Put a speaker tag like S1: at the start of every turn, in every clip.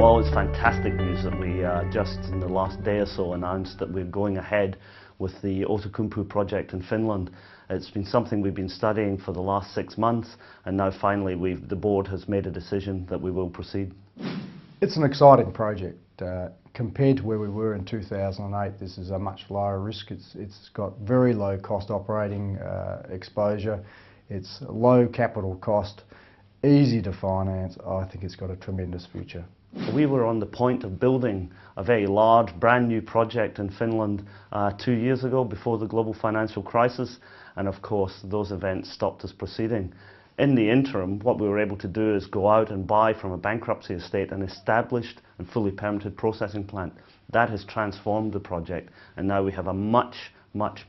S1: Well, it's fantastic news that we just in the last day or so announced that we're going ahead with the Outokumpu project in Finland. It's been something we've been studying for the last 6 months, and now finally the board has made a decision that we will proceed.
S2: It's an exciting project. Compared to where we were in 2008, this is a much lower risk. It's got very low cost operating exposure. It's low capital cost, easy to finance. I think it's got a tremendous future.
S1: We were on the point of building a very large, brand new project in Finland 2 years ago, before the global financial crisis, and of course those events stopped us proceeding. In the interim, what we were able to do is go out and buy from a bankruptcy estate an established and fully permitted processing plant. That has transformed the project, and now we have a much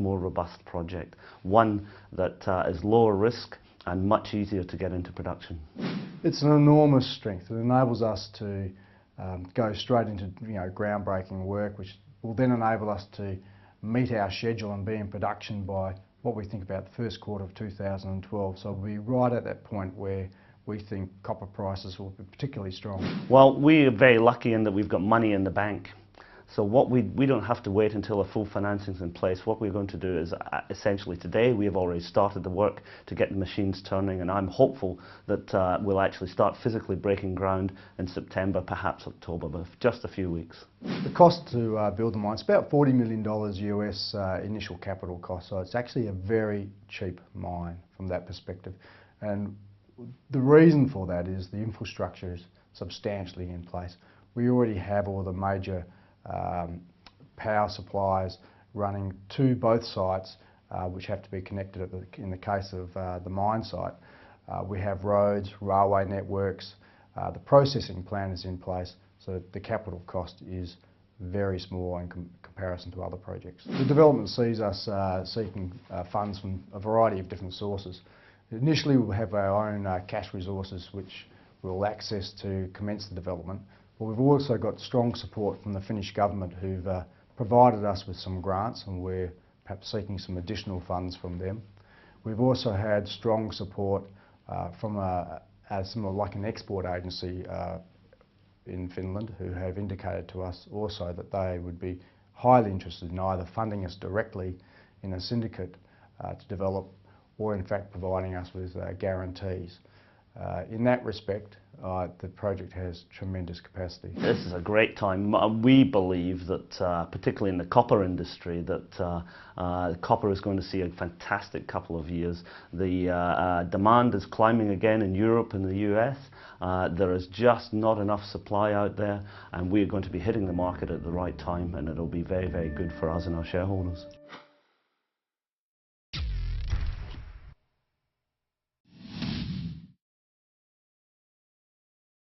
S1: more robust project, one that is lower risk and much easier to get into production.
S2: It's an enormous strength. It enables us to go straight into groundbreaking work, which will then enable us to meet our schedule and be in production by what we think about the first quarter of 2012. So we'll be right at that point where we think copper prices will be particularly strong.
S1: Well, we are very lucky in that we've got money in the bank. So we don't have to wait until a full financing is in place. What we're going to do is essentially today we have already started the work to get the machines turning, and I'm hopeful that we'll actually start physically breaking ground in September, perhaps October, but just a few weeks.
S2: The cost to build the mine is about $40 million US initial capital cost, so it's actually a very cheap mine from that perspective. And the reason for that is the infrastructure is substantially in place. We already have all the major power supplies running to both sites, which have to be connected in the case of the mine site. We have roads, railway networks, the processing plant is in place, so the capital cost is very small in comparison to other projects. The development sees us seeking funds from a variety of different sources. Initially we'll have our own cash resources which we'll access to commence the development. But we've also got strong support from the Finnish government, who've provided us with some grants, and we're perhaps seeking some additional funds from them. We've also had strong support from somewhat like an export agency in Finland, who have indicated to us also that they would be highly interested in either funding us directly in a syndicate to develop, or in fact providing us with guarantees. In that respect, the project has tremendous capacity.
S1: This is a great time. We believe that, particularly in the copper industry, that copper is going to see a fantastic couple of years. The demand is climbing again in Europe and the US. There is just not enough supply out there, and we're going to be hitting the market at the right time, and it'll be very good for us and our shareholders.